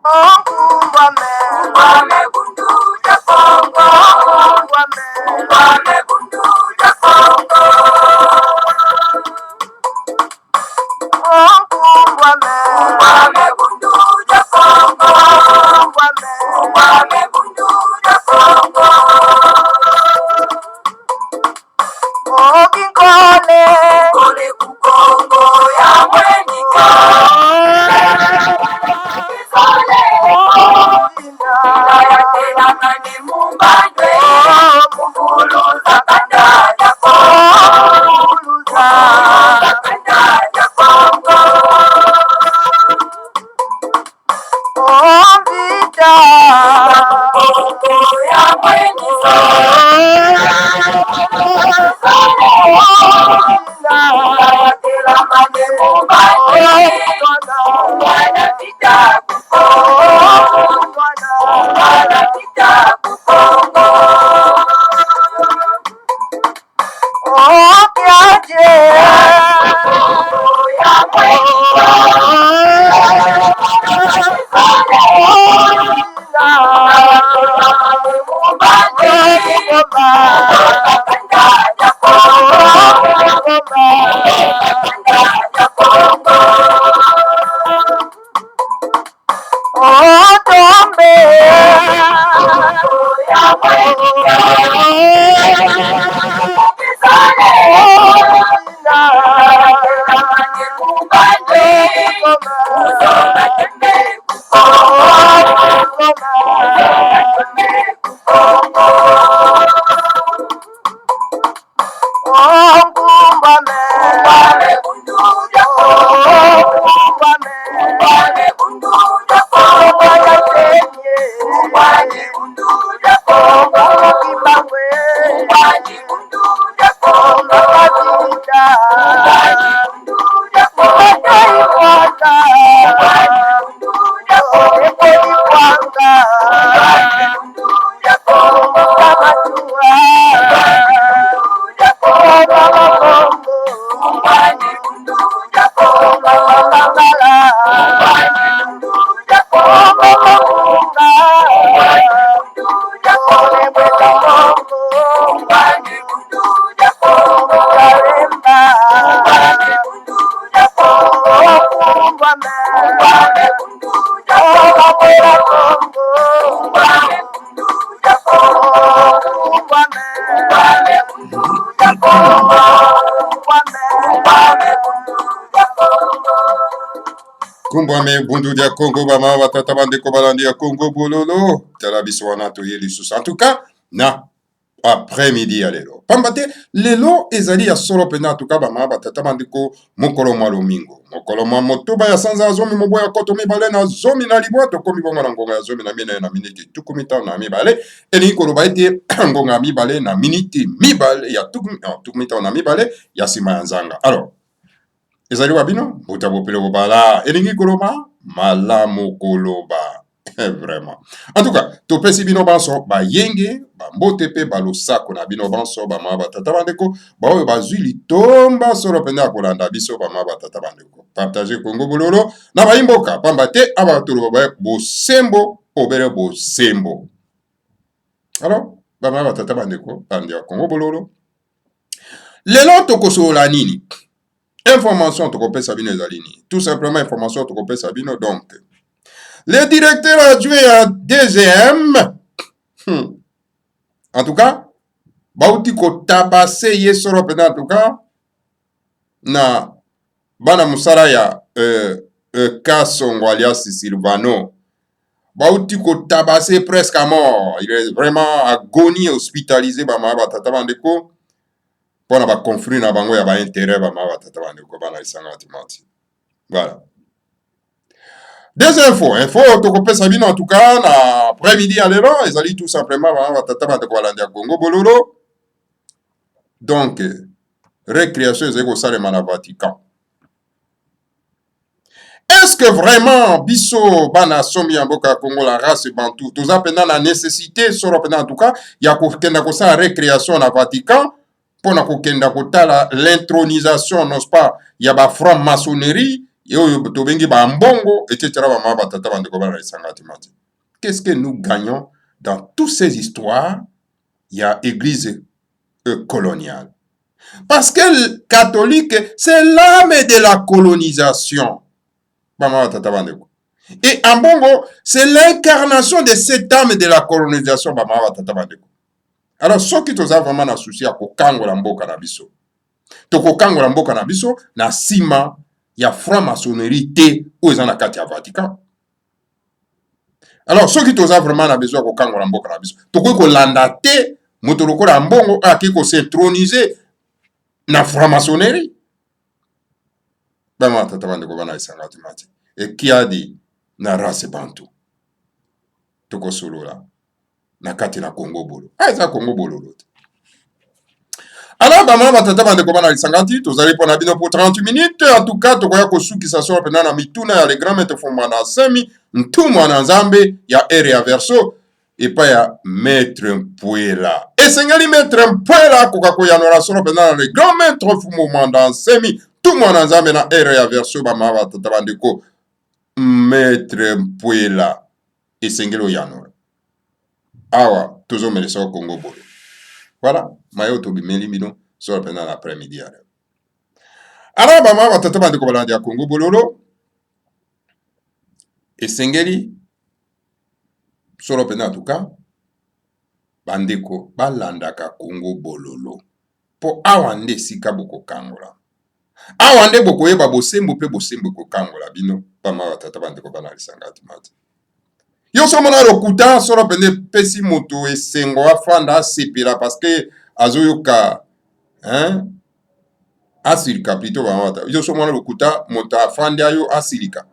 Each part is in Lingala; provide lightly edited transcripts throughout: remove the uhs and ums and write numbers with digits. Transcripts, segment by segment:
Kumbame bundu ja Kongo. Kumbame bundu ja Kongo. Kumbame bundu ja Kongo. Kumbame bundu ja Kongo. Kikole kukongo ya mwenika. Kikole ya tena mani mumbanje. Mukuluza kanda ya Kongo. Kanda ya Kongo. Vita Kongo ya mwenika. Kumbame bundu dia Congo bama batata bandeko balandi ya Congo bololo tala biso wana toyeli lisusu en tout cas na après-midi ya lelo pamba te lelo ezali ya solo mpena en tout cas bama batata bandeko mokolo mwa lomingo mokolo mwa motoba ya sanza ya zomi moboya koto mibale na zomi na libwa tokomi bongo na ngonga ya zomi na minei na miniti tuku mitano na mibale elingi koloba ete ngonga ya mibale na miniti mibale ya tuku mitano na mibale ya nsima ya nzanga alors ezali wa bino buta bopele kobala elingi koloba malamu koloba vraiment en tout cas topesi bino banso bayenge bambote mpe balosako na bino banso bama batata bandeko baoyo bazwi litomba solo mpena ya kolanda biso bama batata bandeko partage kongo bololo na bayimboka pamba te abatoloba baye bosembo obele bosembo alors bama batata bandeko bandi ya kongo bololo lelo tokosolola nini information tokopesa sabino ezalini tout simplement information tokopesa sabino donc le directeur adjoint à DGM en tout cas bauti kotabase ye solo pena en tout cas na bana musala ya Kasongo alias Silvano bauti kotabase presque à mort, il est vraiment agonie hospitalisé bama batata bandeko pona ba conflit na bango ya ba intérêt bama batata bandeko bana isanga timati. Voilà. Des infos tokopesa bino en tout cas na après-midi à lelo ezali tout simplement bama batata bandeko balandi ya Congo bololo. Donc récréation ezali kosalema na Vatican. Est-ce que vraiment biso bana somi ya mboka Congo la race bantou toza pena na nécessité solo pena en tout cas ya kokenda kosala récréation na Vatican pona kokenda kotala l'intronisation n'est-ce pas ya ba franc-maçonnerie tobengi ba mbongo etc. ba batata bandeko bana lisangati mati. Qu'est-ce que nous gagnons dans toutes ces histoires? Il y a église coloniale. Parce que le catholique, c'est l'âme de la colonisation. Et en bongo, c'est l'incarnation de cette âme de la colonisation. Alors, ceux qui ont vraiment un souci à kokangola mboka na biso. Tokokangola mboka na biso, na sima, ya franc-maçonnerie te, ou ezana kati ya Vatican. Alors, ceux qui ont vraiment besoin de kokangola mboka na biso, toko landa te, motoloko la mbongo, aki ko s'introniser na franc-maçonnerie. Et qui a dit na race bantu toko solo la na kati na Congo bolo eza Congo bolo lote. Alors bama batata bandeko bana lisangati tozali pona bino pour 38 minutes. En tout cas tokoya kosukisa so pena na mituna ya le grand maître fomba na semi ntumwa na nzambe ya ere ya verso epa ya maître Mpuela esengeli maître Mpuela koka koyanora so pena na le grand maître fomba na semi ntumwa na nzambe na ere ya verso bama batata bandeko maître Mpuela esengeli oyanora awa tozomelesa Congo bolo. Voilà, mayo to bimeli bino so pendant l'après-midi. Alors bama batata bandeko balandi ya Congo bololo esengeli solo pendant tout cas bandeko balandaka Congo bololo po awa nde sika boko kangola awa nde boko yeba bosembo pe bosembo ko kangola bino bama batata bandeko bana lisangati mati. Yo somona lokuta solo pende pesi moto esengo afanda sepela parce que azoyoka asirika plutôt bamata. Yo somona lokuta moto afanda yo asirika.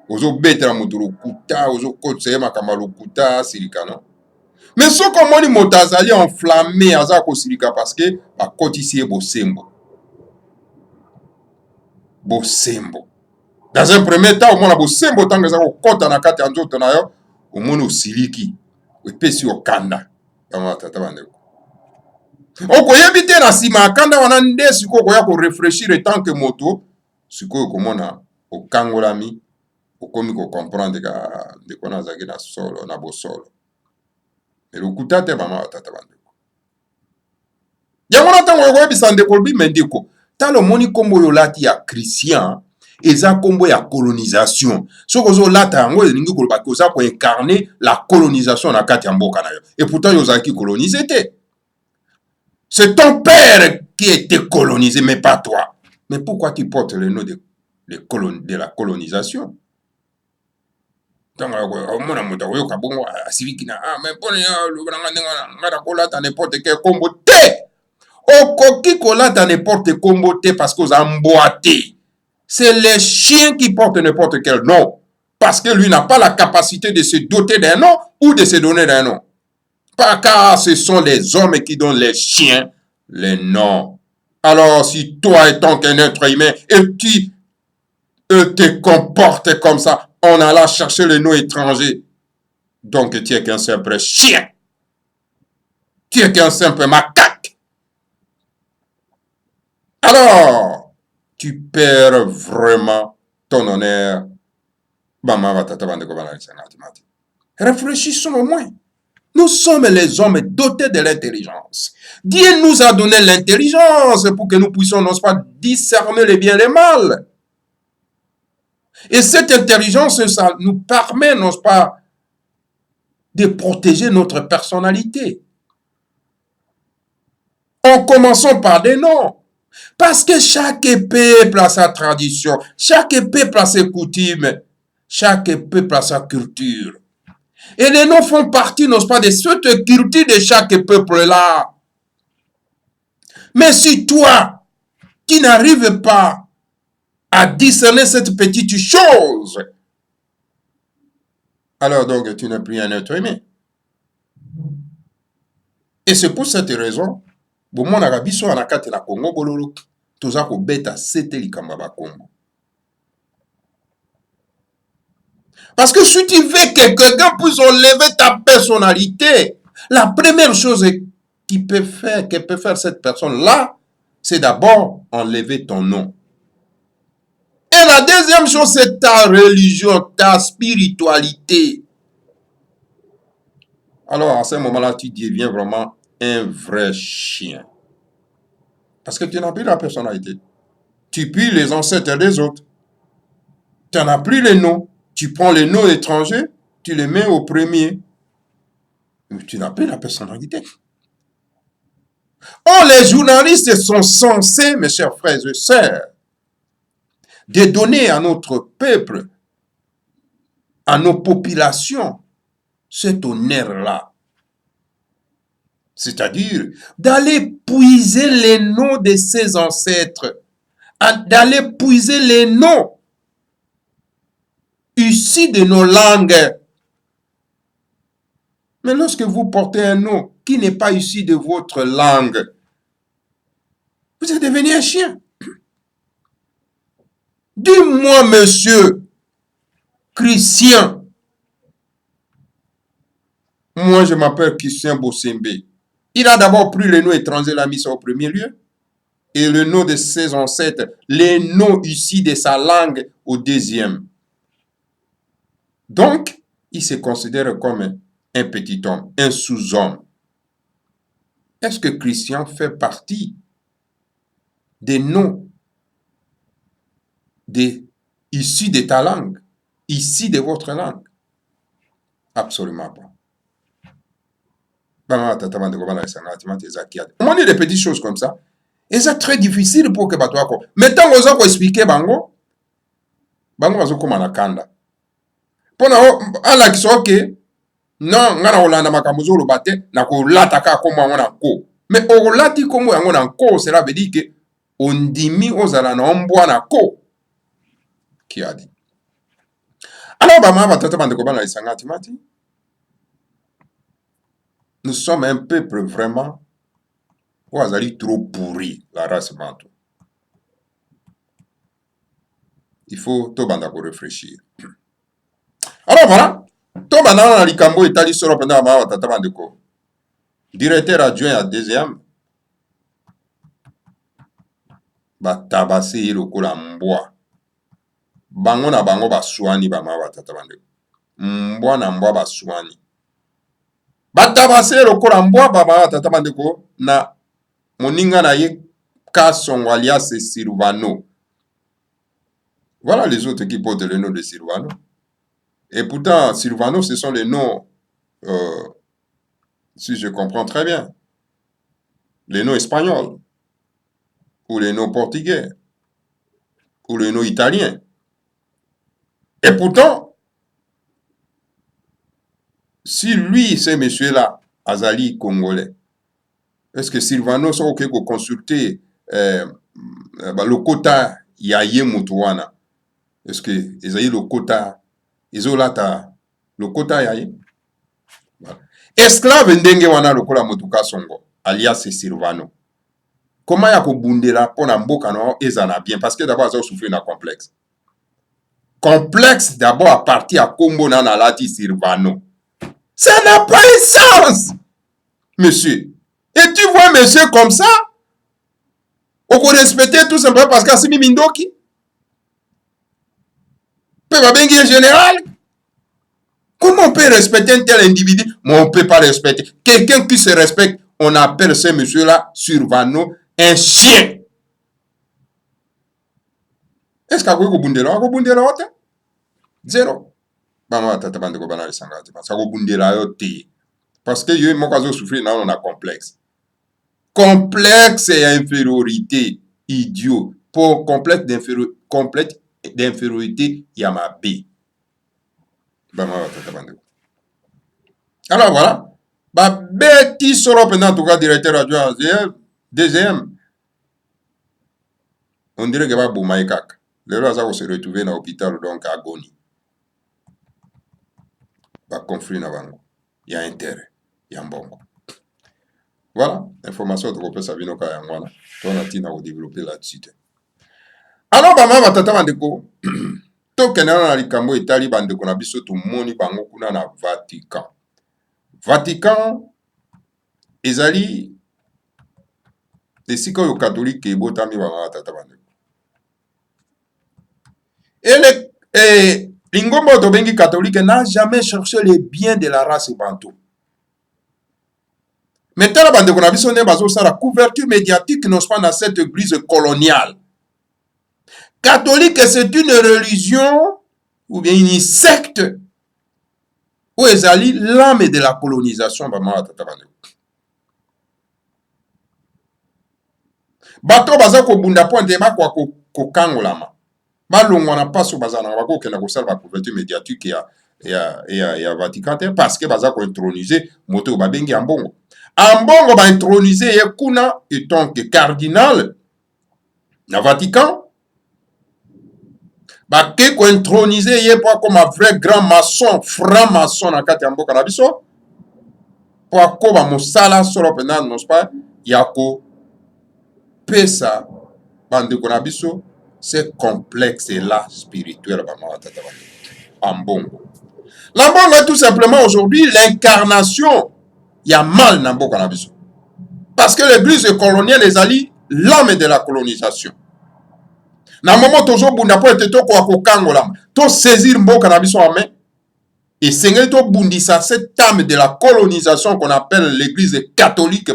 Ozo betela moto lokuta, ozo kotse makama lokuta asirika non. Mais so komoni moto azali enflammé aza ko sirika parce que akotisi bosembo. Bosembo. Dans un premier temps, au moins, bosembo tant que ça au kota na kati anzoto na yo, au moins osiliki, epesi okanda. Kama tata bandeko. Okoyebite na sima akanda wana nde siko koya ko réfléchir tant que moto, siko komona okangolami, okomi ko comprendre ka ndeko na zaki na solo na bosolo. Mais lokuta te mama tata bandeko. Yango na tango koyebisa ndeko bi mendeko. Talo moni kombo yo lati ya Christian eza kombo ya colonisation. Soko zo lata yango elingi koloba koza ko incarner la colonisation na kati ya mboka na yo. Et pourtant yo zaki colonisé te. C'est ton père qui était colonisé mais pas toi. Mais pourquoi tu portes le nom de la colonisation? Tanga ko mona muta yo kabongo asiviki na mais pone ya lubanga ngara ko lata n'importe quel kombo te. Okoki kolata n'importe kombo te parce que oza mboate. C'est les chiens qui portent n'importe quel nom. Parce que lui n'a pas la capacité de se doter d'un nom ou de se donner d'un nom. Pas car ce sont les hommes qui donnent les chiens les noms. Alors si toi étant qu'un être humain et tu te comportes comme ça, on alla chercher le nom étranger. Donc tu es qu'un simple chien. Tu es qu'un simple macaque. Alors, tu perds vraiment ton honneur. Réfléchissons au moins. Nous sommes les hommes dotés de l'intelligence. Dieu nous a donné l'intelligence pour que nous puissions, non pas, discerner le bien et le mal. Et cette intelligence, ça nous permet, non pas, de protéger notre personnalité. En commençant par des noms. Parce que chaque peuple a sa tradition, chaque peuple a ses coutumes, chaque peuple a sa culture. Et les noms font partie, n'est-ce pas, de cette culture de chaque peuple-là. Mais si toi, qui n'arrives pas à discerner cette petite chose, alors donc tu n'es plus un être humain. Et c'est pour cette raison, bon, na biso na kati na Congo bololo, toza ko beta sete likamba ba Congo. Parce que si tu veux que quelqu'un puisse enlever ta personnalité, la première chose que peut faire cette personne-là, c'est d'abord enlever ton nom. Et la deuxième chose, c'est ta religion, ta spiritualité. Alors, à ce moment-là, tu deviens vraiment un vrai chien. Parce que tu n'as plus la personnalité. Tu puis les ancêtres des autres. Tu n'en as plus les noms. Tu prends les noms étrangers, tu les mets au premier. Mais tu n'as plus la personnalité. Or, les journalistes sont censés, mes chers frères et sœurs, de donner à notre peuple, à nos populations, cet honneur-là. C'est-à-dire d'aller puiser les noms de ses ancêtres, d'aller puiser les noms issus de nos langues. Mais lorsque vous portez un nom qui n'est pas issu de votre langue, vous êtes devenu un chien. Dis-moi, monsieur Christian. Moi, je m'appelle Christian Bossembe. Il a d'abord pris le nom étranger, l'a mis au premier lieu. Et le nom de ses ancêtres, les noms issus de sa langue au deuxième. Donc, il se considère comme un petit homme, un sous-homme. Est-ce que Christian fait partie des noms issus de ta langue, issus de votre langue? Absolument pas. On dit des petites choses comme ça. Et c'est très difficile pour que tu mais tant que vous expliquer bango bazo comme na kanda. Pona ala kisoke non ngana olanda makambo zo lobate na ko lata ka ko mwana ko. Mais olati ko mwana na ko, cela veut dire que ondimi ozala na mbwa na ko. Qui a dit? Alors ba ma tata bande ko bana isanga timati. Nous sommes un peuple vraiment où azali trop pourri, la race bantou. Il faut tout banda ko réfléchir. Alors voilà, tout banda na likambo etali solo pendant ma tata bande ko. Directeur adjoint à deuxième batabasi lokola mbwa. Bango na bango baswani ba ma tata bande. Mbwa na mbwa baswani. Batabasi lokola mbwa ba ma tata bande ko na moninga na ye Kasongo alias Silvano. Voilà les autres qui portent le nom de Silvano. Et pourtant, Silvano, ce sont les noms, si je comprends très bien, les noms espagnols, ou les noms portugais, ou les noms italiens. Et pourtant, si lui, ce monsieur-là, Azali congolais, est-ce que Silvano sont OK pour consulter le quota Yaye Moutouana? Est-ce que Esaïe le quota Izolata le quota Yaye? Esclave ndenge wana lokola Motuka Songo, alias Silvano. Comment ya kobundela pona mboka no ezana bien? Parce que d'abord, ça souffre d'un complexe. Complexe d'abord à partir à Combo na lati Silvano. Ça n'a pas de sens, monsieur. Et tu vois un monsieur comme ça, on peut respecter tout simplement parce qu'Assimi Mindoki peut pas bien en général. Comment on peut respecter un tel individu? Mais on ne peut pas respecter. Quelqu'un qui se respecte, on appelle ce monsieur-là, Silvano, un chien. Est-ce qu'il y a un bundela? Zéro. Parce que yo mokazo souffrir na on a complexe. Complexe et infériorité, idiot. Pour complexe d'infériorité, yamabe. Alors voilà. Bah, bêtis solo pendant tout cas directeur adjoint deuxième. On dirait que va boumaïkak. Le roi va se retrouver dans l'hôpital donc à agonie. Bah, conflit na bango. Il y a intérêt. Il y a un bon. Voilà, information de Kopesa Vinoka Yangwana. On a tina au développer là-dessus. Alors, bah, ma tata bandeko. Tokena na likambo etali bandeko na biso to moni bango kuna na Vatican. Vatican ezali esika yo catholique ebotami ba tata bandeko. Et Lingombo Tobengi catholique n'a jamais cherché les biens de la race bantou. Maintenant, la bande de la couverture médiatique n'est pas dans cette église coloniale. Catholique, c'est une religion ou bien une secte où ils allient l'âme de la colonisation. Bato baza ko bunda pointe ba kwa ko kangolama. Balongwa na paso bazana bako kena ko salva couverture médiatique ya Vatican parce que baza ko introniser moto babengi ambongo. Ambongo ba introniser ye kuna étant que cardinal na Vatican. Ba ke ko introniser ye po comme un vrai grand maçon, franc maçon na kati ya mboka na biso. Po ko ba mosala solo pena non pas yako pesa bandeko na biso c'est complexe là spirituel en bongo. La bongo est tout simplement aujourd'hui l'incarnation il y a mal dans mboka na biso parce que l'église coloniale les alliés l'âme de la colonisation na moment toujours bunda po eteto ko kangola to saisir mboka na biso en main et seigneur to bundisa cette âme de la colonisation qu'on appelle l'église catholique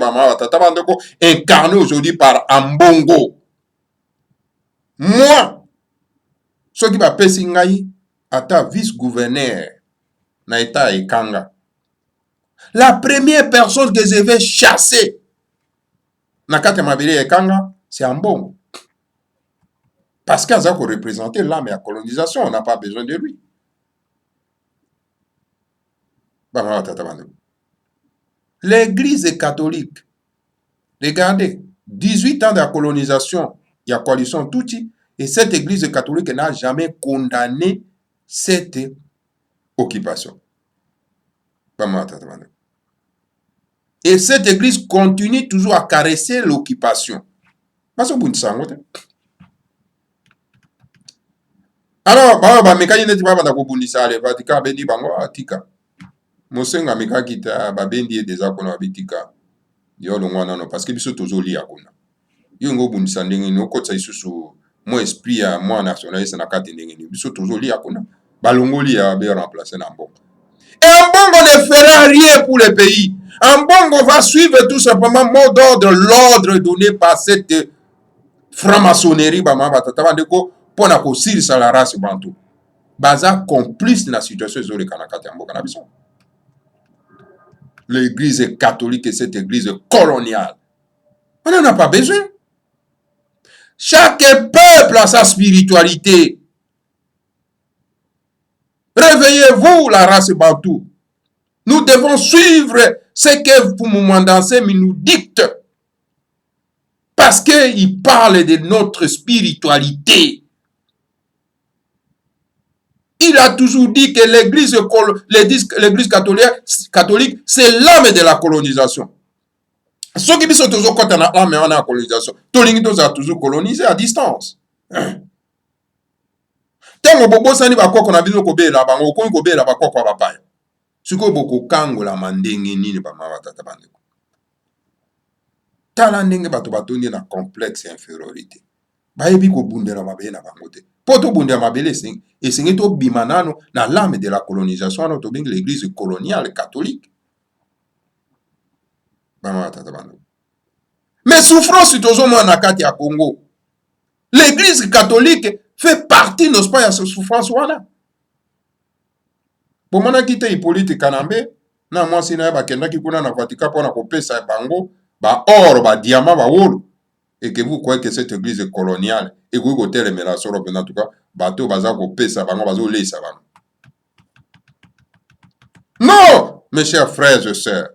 incarnée aujourd'hui par Ambongo. Moi, ce qui va passer ngai ata vice-gouverneur na état Ekanga. La première personne que je vais chasser na kati mabele Ekanga, c'est Ambongo. Parce qu'il a représenté l'âme et la colonisation, on n'a pas besoin de lui. L'église catholique, regardez, 18 ans de la colonisation, il y a coalition Tutsi, et cette église catholique n'a jamais condamné cette occupation. Et cette église continue toujours à caresser l'occupation. Alors, Mosenga meka kita babendi deza kona bitika yo longwana no parce que biso tozoli akuna yo ngo bundisa ndenge no kotsa isusu mo esprit ya mo nationaliste na kati ndenge ni biso tozoli akuna balongoli ya be remplacer na mbongo et mbongo ne fera rien pour le pays. Mbongo va suivre tout simplement mot d'ordre l'ordre donné par cette franc-maçonnerie bama batata bandeko pona ko sirisa la race bantu baza complice na situation zole kana kati ya mboka na biso. L'église catholique et cette église coloniale. On n'en a pas besoin. Chaque peuple a sa spiritualité. Réveillez-vous, la race bantou. Nous devons suivre ce que Fumumandance nous dicte. Parce qu'il parle de notre spiritualité. Il a toujours dit que l'église catholique, c'est l'âme de la colonisation. Ceux qui sont toujours contre l'âme de la colonisation, tous les gens sont toujours colonisés à distance. Tant que bobo sani ba koko na bino ko bela bango ko bela ba koko ba paya. Siko boko kango la mandenge nini ba mawata tabandeko. Tala ndenge bato batondi na complexe infériorité. Ba yebi ko bundela mabe na bango te. Poto bundela mabele sing et c'est to bimanano na l'âme de la colonisation na to bing l'église coloniale catholique. Ba mawata tabandeko. Mais souffrance toujours moi na kati ya Congo. L'église catholique fait partie nos pas à ce souffrance wana. Pour mona kite Hippolyte Kanambe na moi sina ba kenda ki kuna na Vatican pour na kopesa bango ba or ba diamant ba wolo et que vous croyez que cette église coloniale et que vous telle mais la soro en tout cas bateau baza kopesa bango bazo lesa bango. Non, mes chers frères et sœurs.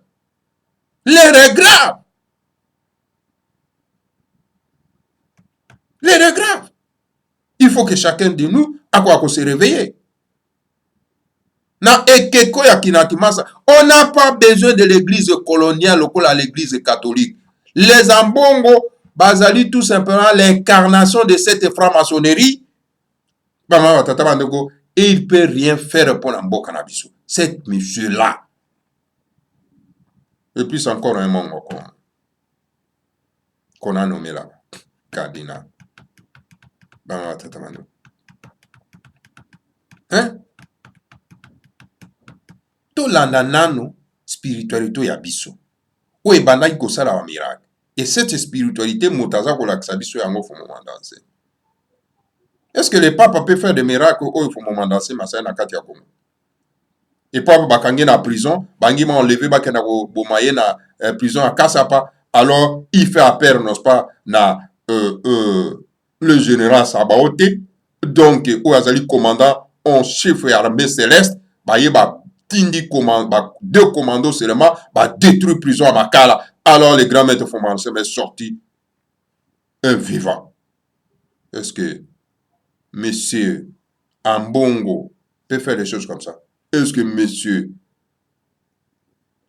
Les regrets. Les regrets. Il faut que chacun de nous a se réveiller. On n'a pas besoin de l'église coloniale ou de l'église catholique. Les Ambongo, basali tout simplement l'incarnation de cette franc-maçonnerie. Et il ne peut rien faire pour l'Ambo Cannabis. Cet monsieur-là. Et puis encore un mongo qu'on a nommé là. Cardinal. Hein? Tolanda nano spiritualité ya biso. Oyo ebandaki kosala ba miracle. Et cette spiritualité motaza kolakisa biso yango fo moment danse. Est-ce que le pape peut faire des miracles oyo fo moment danse masaya na kati ya Congo? Et pape bakangi na prison, bangi ma enlevé bakenda ko bomaye na prison à Kasapa, alors il fait appel n'est-ce pas na le général Sabaote, donc oyo azali commandant en chef et armée céleste, baye ba tindi deux commandos seulement, détruit prison à Makala. Alors les grands maîtres français sont sortis un vivant. Est-ce que monsieur Ambongo peut faire des choses comme ça? Est-ce que monsieur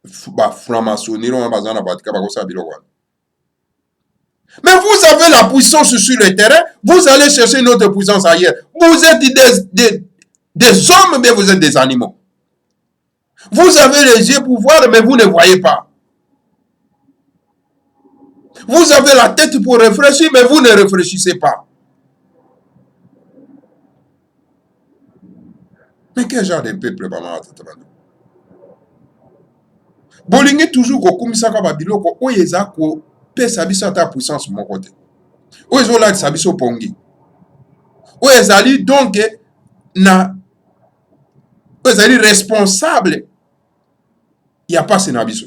franc-maçonnerie mais vous avez la puissance sur le terrain, vous allez chercher une autre puissance ailleurs. Vous êtes des hommes, mais vous êtes des animaux. Vous avez les yeux pour voir, mais vous ne voyez pas. Vous avez la tête pour réfléchir, mais vous ne réfléchissez pas. Mais quel genre de peuple bolingi toujours kokumisaka babiloko oyo eza kopesa biso ata puissance moko te oyo ezolakisa biso pongi oyo ezali donc na oyo ezali responsable ya pasi na biso.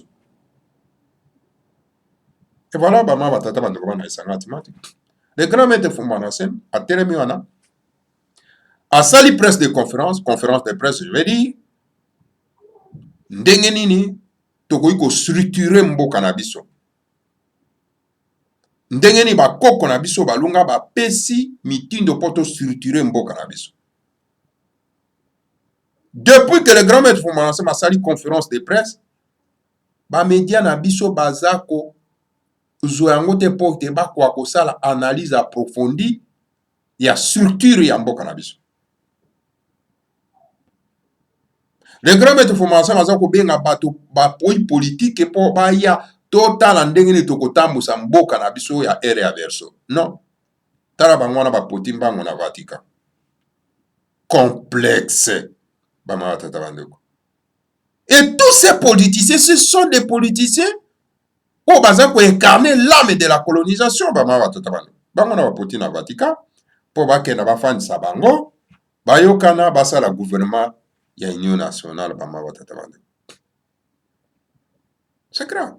Et voilà bama batata bandeko bana esanga timati le grand maître Fumbana Sem atelemi wana asali presse de conférence de presse je vais dire ndenge nini tokoki kostructure mboka na biso ndenge nini bakoko na biso balunga bapesi mitindo mpo tostructure mboka na biso. Depuis que le grand maître Fumbana Sem asali conférence de presse bamedia na biso baza kozwa yango te mpo te bakoka kosala analyse approfondie ya structure ya mboka na biso. Le grand maître Fumbana Sem aza kobenga bato bapoi politique mpo baya totala ndenge nini tokotambusa mboka na biso ya ere ya verso. Non, tala bango wana bapoti mbango na Vatican complexe bama tata bandeko. Et tous ces politiciens, ce sont des politiciens où baza ko incarner l'âme de la colonisation bama tata bandeko. Bango na bapoti na Vatican po bakenda bafandisa bango bayokana basala gouvernement ya Union nationale bama tata bandeko. C'est grave.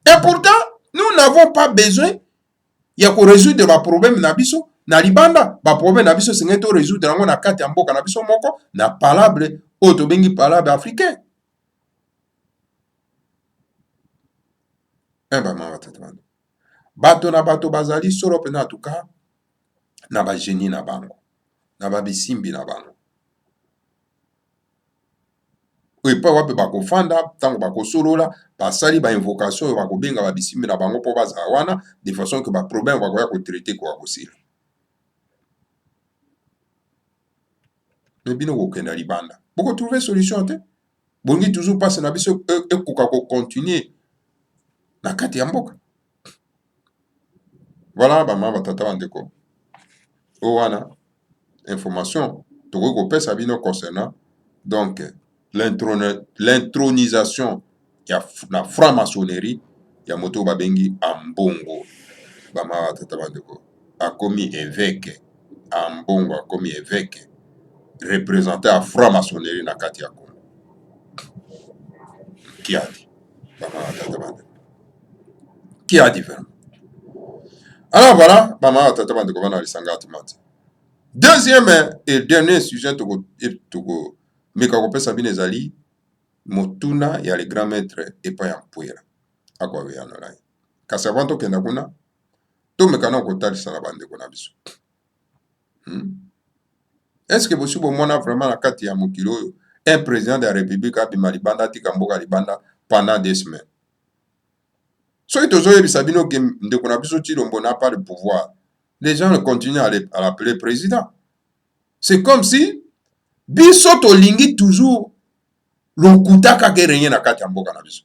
Et pourtant, nous n'avons pas besoin de résoudre les problèmes na biso na libanda. Les problèmes na biso c'est to résoudre yango na kati ya mboka na biso moko na palabre oyo tobengi palabre africain. Bato na bato bazali solo pena tuka na ba génie na bango na ba bisimbi na bango. Oyo pa wape bakofanda tango bakosolola basali ba invocation oyo bakobenga ba bisimbi na bango po bazala wana de façon que ba problème bakoya ko traiter ko akosila. Mais bino kokenda libanda boko trouver solution te bongi toujours passe na biso ekoka ko continuer na kati ya mboka. Voilà bama batata bandeko o wana information tokoki kopesa bino concernant donc l'intronisation ya la franc-maçonnerie ya moto babengi Ambongo bama batata bandeko akomi évêque Ambongo akomi évêque représenté à franc-maçonnerie na kati ya Congo. Qui a dit bama batata bandeko qui a dit vraiment. Alors voilà bama batata bandeko bana lisanga timati. Deuxième et dernier sujet toko meka kopesa bino ezali motuna ya le grand maître epai ya mpwera akwawe ya nolai kasi avant tokenda kuna tomekana kotalisa na bandeko na biso. Est-ce que bosi bomona vraiment na kati ya mokili oyo un président de la république abima libanda atika mboka libanda pendant 2 semaines? Soki tozoyebisa bino ke ndeko na biso Tshilombo n'a pas de pouvoir, les gens continuent à l'appeler président. C'est comme si biso tolingi toujours lokuta kaka renye na kati ya mboka na biso.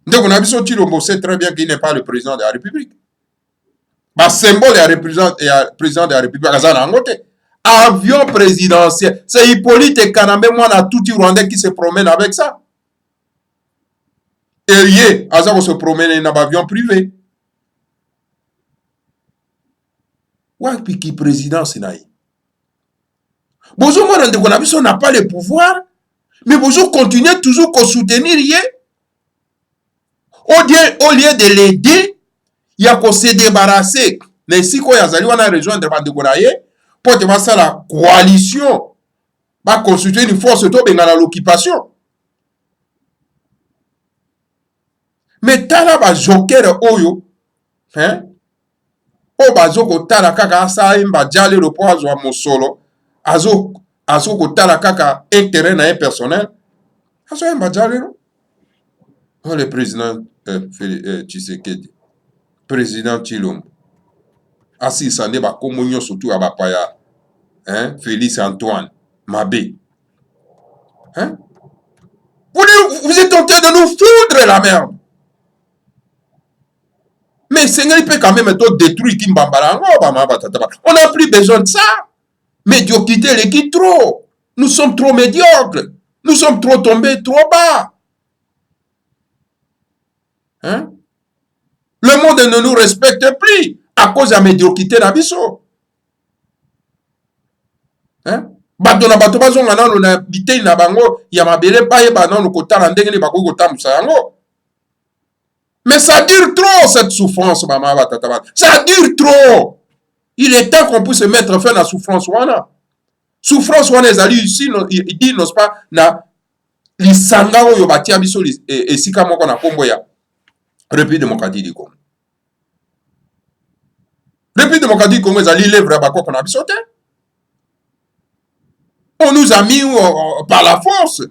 Ndeko na biso Tshilombo sait très bien qu'il n'est pas le président de la République. ba symbole ya président de la République aza nango te. Avion présidentiel, c'est Hippolyte Kanambe mwana tuti rwandais qui se promène avec ça. Et ye aza ko se promène na ba avion privé. Wapi ki présidence na ye. Bozo mwana ndeko na biso n'a pas le pouvoir, mais bozo continuer toujours ko soutenir ye. Au lieu de l'aider, il y a qu'on se débarrasser. Mais si quoi yazali wana rejoindre bandeko na ye, pour te passer la coalition, va constituer une force to benga l'occupation. Mais tala ba joker oyo, hein? O bazo ko tala kaka asa imba jale le poids wa mosolo, azo ko tala kaka intérêt na personnel, azo imba jale no. Oh, le président Tshisekedi, président Tshilombo, asi sande ba komonyo surtout à bapaya, hein? Félix Antoine Mabé, hein? Vous êtes en train de nous foutre la merde. Mais Seigneur peut quand même être détruit Kimbambala. On n'a plus besoin de ça. Médiocrité les qui trop. Nous sommes trop médiocres. Nous sommes trop tombés trop bas. Hein? Le monde ne nous respecte plus à cause de la médiocrité d'Abisso. Hein? Bato na bato bazonga nano na bitei na bango ya mabele pa yeba nano kotala ndenge ni bako kotambusa yango. Mais ça dure trop cette souffrance, maman. Ça dure trop. Il est temps qu'on puisse mettre fin à la souffrance. Souffrance, on est allé ici, il dit, n'est-ce pas, na lisanga oyo batia biso esika moko na kombo ya République démocratique du Congo. République démocratique du Congo est allé lèvre bako qu'on a biso te. On nous a mis par la force.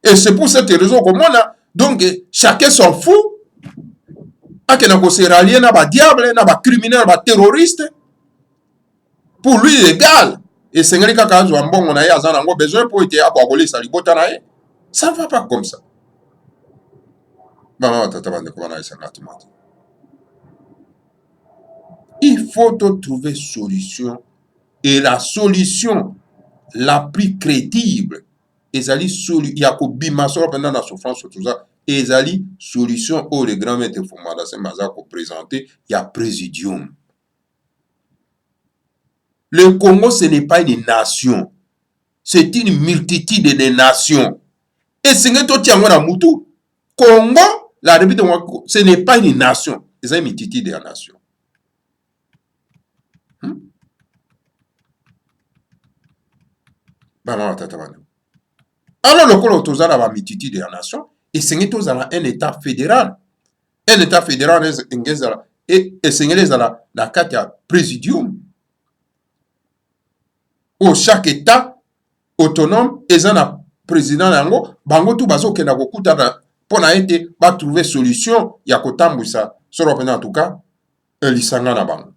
Et c'est pour cette raison qu'on a. Donc, chacun s'en fout. Ake na ko se rallier na ba diable, na ba criminel, na ba terroriste. Pour lui, il est égal. Et Seigneur kaka zo mbongo na ye azana ngo besoin pour ete abakoli sa libota na ye. Ça ne va pas comme ça. Il faut trouver solution. Et la solution la plus crédible, ezali yako bimasoro pendant la souffrance tout ça, ezali solution où les grands maîtres Fumada Maza ko présenter, il y a présidium. Le Congo, ce n'est pas une nation, c'est une multitude de nations. Et c'est ce Congo, la République de Congo, ce n'est pas une nation, c'est une multitude de nations. Alors, le Congo, c'est une multitude de nations, et c'est un État fédéral. Un État fédéral, et c'est la carte à présidium. Où chaque État autonome est un président yango bango tout bazo kena kokuta pona ete ba trouver solution ya kotambwisa solo pena en tout cas lisanga na bango.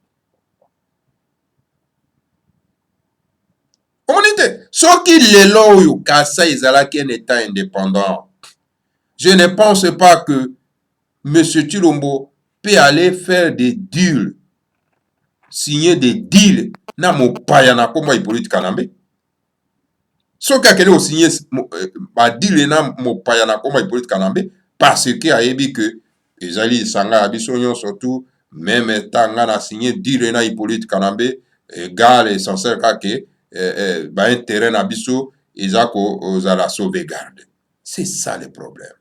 Communauté soki lelo oyo kasa ezalaki un État indépendant, je ne pense pas que monsieur Tshilombo peut aller faire des deals, signer des deals na mopaya na kombo Hippolyte Kanambe. Soki akende osigné ba deal na mopaya na kombo Hippolyte Kanambe parce que ayebi que ezali sanga ya biso surtout même tanga na signé deal na Hippolyte Kanambe égal essentiel kake ba intérêt na biso ezako ozala sauvegarde. C'est ça le problème.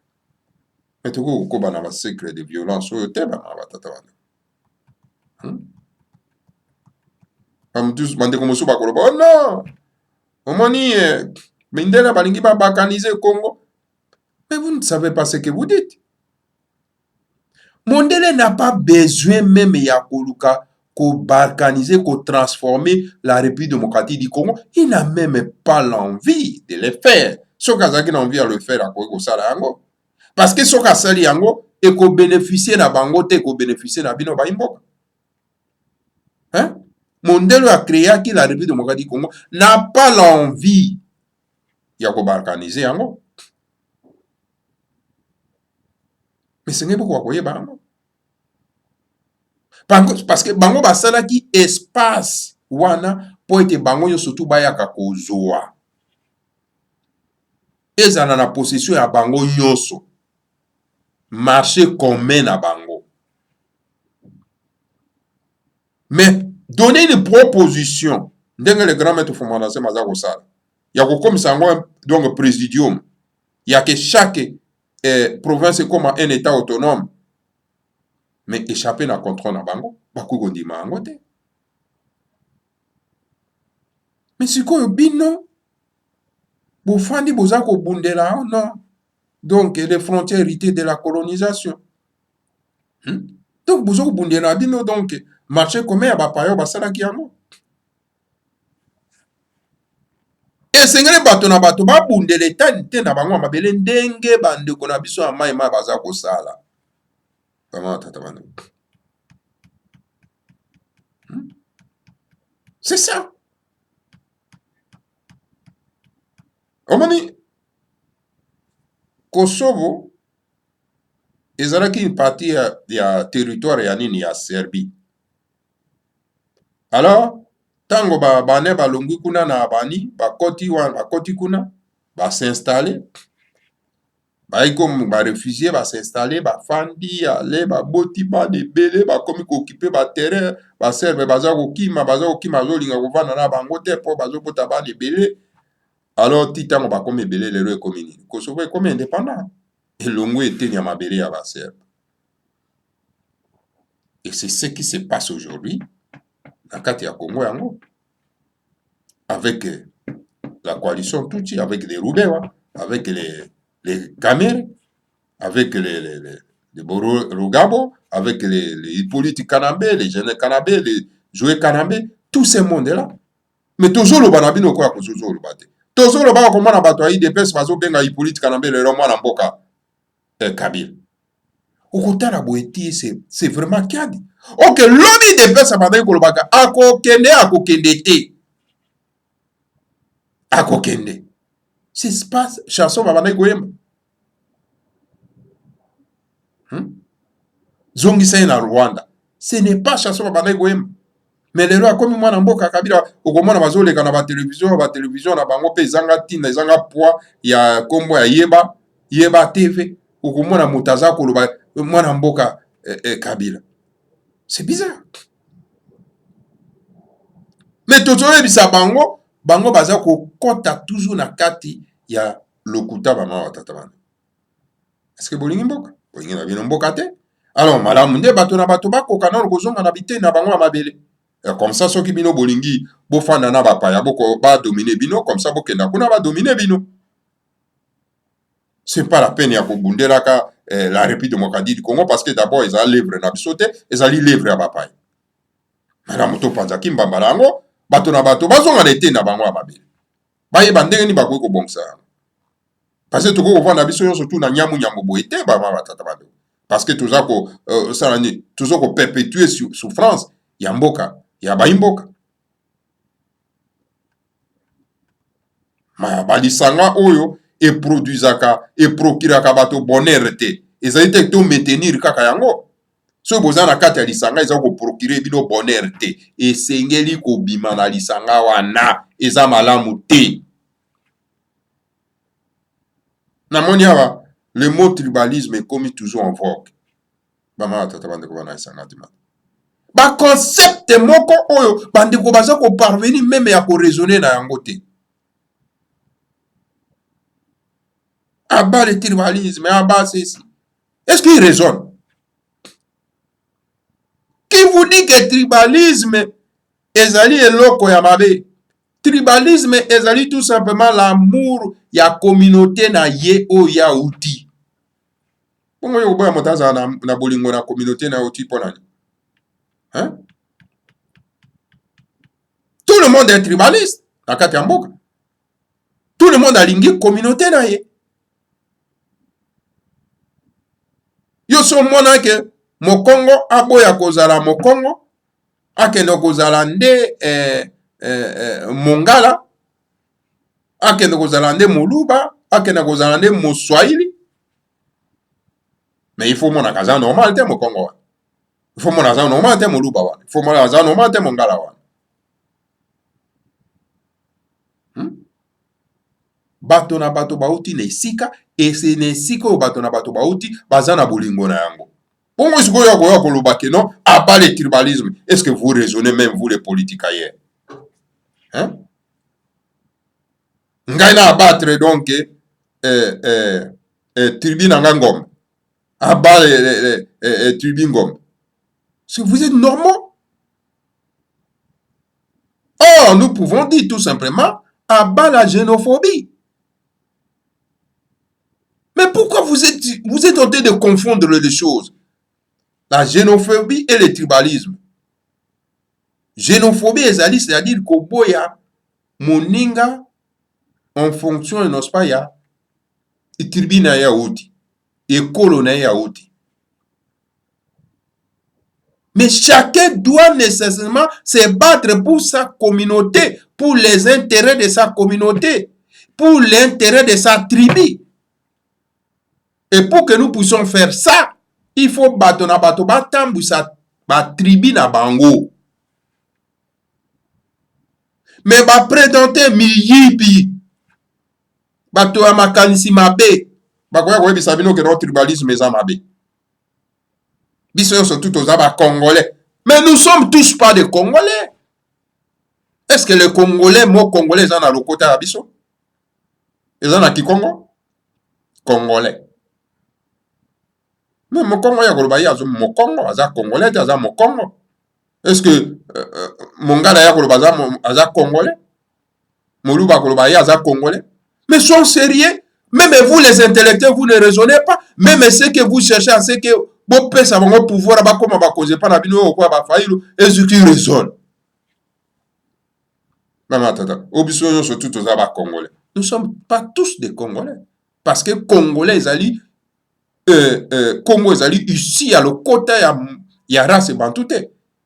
Mais tout ko ba na ba secret de violence oyo te ba na batata wana. Tous bande comme ça bakolo oh non. Omoni mindela balingi ba balkaniser Congo. Mais vous ne savez pas ce que vous dites. Mondele n'a pas besoin même ya koluka ko balkaniser, ko transformer la République démocratique du Congo. Il n'a même pas l'envie de le faire. Ce qu'il a envie de le faire à ko sala yango. Parce que ce qu'a sali yango et ko bénéficier na bango te ko bénéficier na bino ba imboka. Hein? Mondelo a créé qui la République démocratique du Congo n'a pas l'envie ya ko balkaniser yango. Mais c'est beaucoup à koyeba yango. parce que bango basalaki espace wana po ete bango yo surtout bayaka kozwa ezala na possession ya bango nyonso marché commun na bango. Mais donner une proposition ndenge le grand maître Fumanasse maza kosala ya kokomisa yango donc présidium ya que chaque province comme un état autonome mais échapper na contrôle na bango bakoki kondima yango te. Mais sikoyo bino bofandi boza kobundela non donc les frontières héritées de la colonisation. Donc boza kobundela bino donc marché commun ya bapaya basalaki yango. Esengeli bato na bato babundela etani te na bango mabele ndenge bandeko na biso ya mai mai baza kosala. C'est ça. Omani Kosovo ezalaki une partie ya territoire ya nini ya Serbie. Alors tango bane balongwi kuna na bani bakoti kuna s'installer réfugiés s'installer bafandi ale baboti bana ebele bakomi kokipe baterrain baserbe baza kokima bazolinga kovanda na bango te mpo bazobota bana ebele. Alors ti ntango bakomi ebele lelo ekomi nini Kosovo ekomi indépendant elongo eteni ya mabele ya baserbe. Et c'est ce qui se passe aujourd'hui na kati ya Congo yango avec la coalition Tutsi, avec les Roubewa, avec les Kamere, avec les Rugabo, avec les Hippolyte Kanambe, les jeunes Kanambe, les Joé Kanambe, tous ces mondes-là. Mais toujours le banabino quoi que toujours le bate. Toujours le bas comment na bato a IDPS bazo benga Hippolyte Kanambe le roman na mboka Kabila. Au côté la boétie c'est vraiment kiadi. OK, l'homme IDPS abandai ko lobaka akokende te. Akokende. C'est pas chanson babandai koyemba. Zongisa na Rwanda. Ce n'est pas chanson babandai koyemba. Mais les lois comme moi na mboka Kabila okomona bazoleka na ba télévision na bango pe ezanga tinda ezanga poids ya kombo ya yeba TV okomona mutaza ko loba mwana mboka Kabila. C'est bizarre. Mais tozoye bisa bango baza ko kota toujours na kati ya lokuta bama watata bana. Est-ce que bolingi mboka? Bolingi na bino mboka te? Alors malamu nde bato na bato bakoka na kozonga na bite na bango ya mabele. Comme ça soki bino bolingi bofanda na bapaya boko ba dominer bino comme ça bokenda kuna ba dominer bino. C'est pas la peine ya kobundelaka la République démocratique du Congo parce que d'abord ils ont lèvre na biso te, ils ont lèvre ya bapaya. Malamu to panza kimbamba lango bato na bato bazonga na ete na bango ya mabele. Bayeba ndenge ni bakoki kobongisa. Parce que toko kovanda biso yo surtout na nyamu boete ba batata bado. Parce que toza ko salani toza ko perpétuer souffrance ya mboka ya baimboka. Ma balisanga oyo e produisaka e procuraka bato bonheur te. Ezali te to maintenir kaka yango. So boza na kati ya lisanga eza ko procurer bino bonheur te. Esengeli ko bima na lisanga wana eza malamu te. Na moni awa le mot tribalisme est commis toujours en vogue. Bama tata bande ko bana isanga dima. Ba concept moko oyo bande ko baza ko parvenir même ya ko raisonner na yango te. Abat le tribalisme, abat ceci. Est-ce qu'il raisonne? Qui vous dit que tribalisme ezali eloko ya mabe? Tribalisme ezali tout simplement l'amour ya communauté na ye o ya uti. Bongo yo boya motaza na bolingo na communauté na uti ponani. Hein? Tout le monde est tribaliste na kati ya mboka. Tout le monde a lingi communauté na ye. Yo so mona ke Mokongo aboya kozala Mokongo akende kozala nde Mongala akende kozala nde Moluba akende kozala nde Moswahili. Mais il faut mona kaza normal te Mokongo. Faut mon aza no mate mo luba wana. Faut mon aza no mate mo ngala wana. Bato na bato bauti na esika et c'est na esika o bato na bato bauti baza na bolingo na yango. Bongo sikoyo ko koloba ke non à part le tribalisme. Est-ce que vous raisonnez même vous les politiques ailleurs? Hein? Ngai na abattre donc tribu na ngom. Abattre tribu ngom. Si vous êtes normaux. Or, nous pouvons dire tout simplement abat la xénophobie. Mais pourquoi vous êtes en train de confondre les choses? La xénophobie et le tribalisme. Xénophobie, c'est-à-dire qu'Oboya, Moninga, en fonction de nos paya, et tribuna yaouti, et colonna yaouti. Mais chacun doit nécessairement se battre pour sa communauté, pour les intérêts de sa communauté, pour l'intérêt de sa tribu. Et pour que nous puissions faire ça, il faut battre na bato batambu sa tribu na bango. Mais ba prédenter miyibi bato ya makanisi mabe bakoya koyebisa bino ke no tribalisme eza mabe. Biso yo surtout toza ba congolais. Mais nous sommes tous pas des congolais. Est-ce que les congolais mo congolais eza na lokota ya biso? Eza na Kikongo? Congolais. Mais Mokongo ya koloba ya zo Mokongo aza congolais aza Mokongo. Est-ce que Mongala ya koloba aza congolais? Moluba koloba ya aza congolais? Mais soyons sérieux. Même vous les intellectuels, vous ne raisonnez pas. Même ce que vous cherchez à ce que vos pères savent au pouvoir, comme va causer pas la bino ou quoi va faire, et ce qui raisonne. Maman tata, obiso surtout aux abats congolais. Nous ne sommes pas tous des Congolais. Parce que Congolais, Congo, ils allaient ici à le côté, il y a race et bantoute.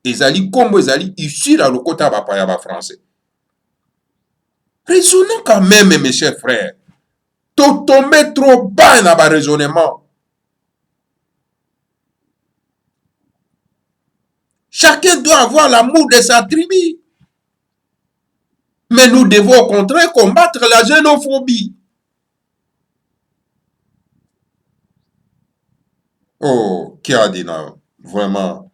Ils allaient Congo, ils allaient ici à le côté, il y a français. Raisonnons quand même, mes chers frères. To tomber trop bas dans le raisonnement. Chacun doit avoir l'amour de sa tribu. Mais nous devons au contraire combattre la xénophobie. Oh, qui a dit non? Vraiment,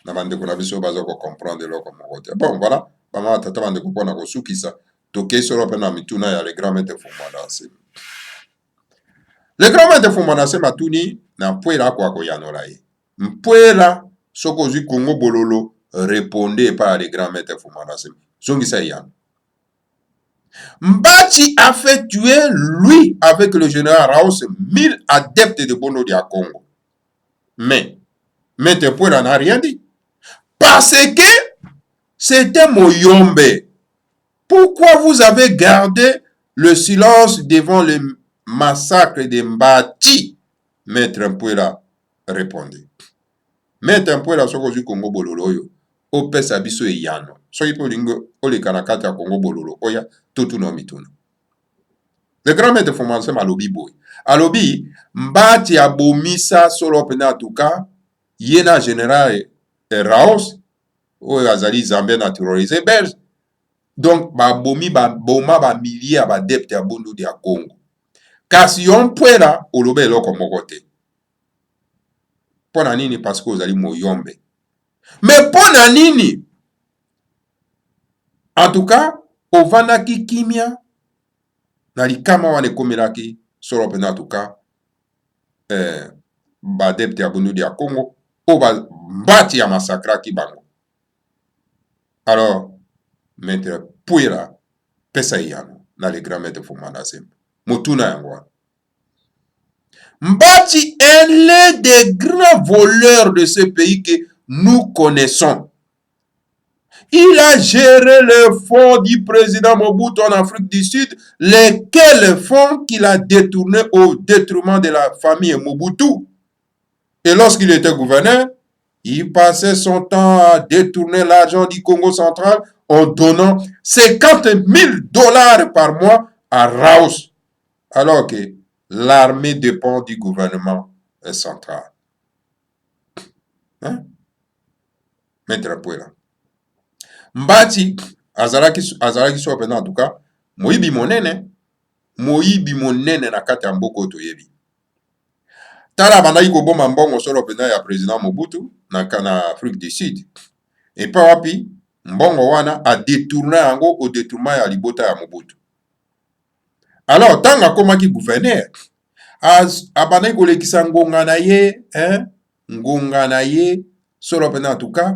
na bande ko na biso bazo ko comprendre lo comme côté. Bon, voilà. Maman tata bande ko pona ko sukisa. Toke solo pena mituna ya le grand maître Fumana Sim. Le grand maître Fumana Sim matuni na mpwela kwa ko yanola ye. Mpwela soko zi Congo bololo répondez par le grand maître Fumana Sim. Zongisa yan. Mbati a fait tuer, lui, avec le général Raos, 1000 adeptes de Bondo dia Congo. Mais, Maître Pouela n'a rien dit. Parce que c'était Moyombe. Pourquoi vous avez gardé le silence devant le massacre de Mbati? Maître Pouela répondit. Maître Pouela, soko zu Congo bololoyo, opesa biso e yano. Soki po lingo ole kanakata Congo bololo oya tutu no mituna. Le grand maître Fumana alobi boy. Alobi Mbati abomisa solo pena tuka yena général Raos oyo azali Zambien na terrorisé belge. Donc ba bomi ba boma ba milliers ba depte ya Bundu dia Congo. Kasi yon Pouela olobe eloko moko te. Pona nini parce que ozali Moyombe. Mais pona nini? En tout cas, ovandaki kimia na likama wane komelaki solo pena tuka ba depte ya Bundu dia Congo o ba Mbati ya massacraki bango. Alors, Maître Pouela pesa yano na le grand maître Fumana Sim. Mutuna yango. Mbati est l'un des grands voleurs de ce pays que nous connaissons. Il a géré les fonds du président Mobutu en Afrique du Sud, lesquels fonds qu'il a détournés au détriment de la famille Mobutu. Et lorsqu'il était gouverneur, il passait son temps à détourner l'argent du Congo central en donnant 50 000 $ par mois à Raos, alors que l'armée dépend du gouvernement central. Hein? Maître Puela. Mbati azalaki so pena en tout cas moyibi monene na kati ya mboka oyo toyebi. Tala bandaki koboma mbongo solo pena ya président Mobutu na Afrique du Sud. Epa wapi mbongo wana adetourna yango au détournement ya libota ya Mobutu. Alors tanga akomaki gouverneur abandaki kolekisa ngonga na ye solo pena en tout cas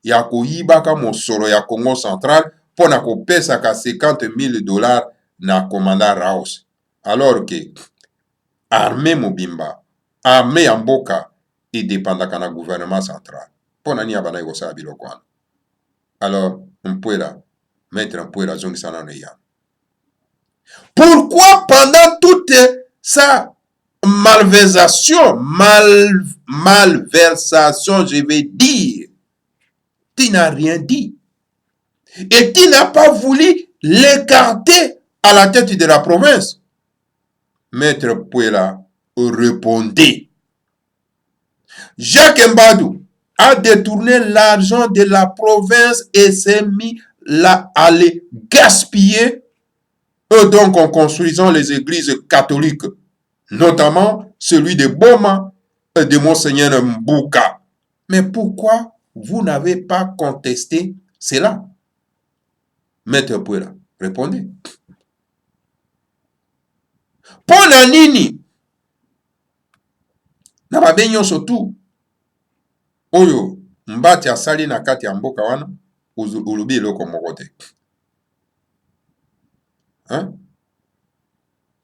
ya koyibaka mosolo ya Congo Central pona kopesaka $50,000 na commandant Raos. Alors que armée mobimba, armée ya mboka edépendaka na gouvernement central. Pona ni abandaki kosala biloko wana. Alors maître Mpuela zongisa nano ya. Pourquoi pendant toute sa malversation, je vais dire, tu n'as rien dit. Et tu n'as pas voulu l'écarter à la tête de la province. Maître Puela répondait. Jacques Mbadou a détourné l'argent de la province et s'est mis là à les gaspiller, donc en construisant les églises catholiques, notamment celui de Boma et de Monseigneur Mbouka. Mais pourquoi vous n'avez pas contesté cela? Maître Puela, répondez. Pona nini na babe nyonso tu oyo Mbati asali na kati ya mboka wana olobi eloko moko te?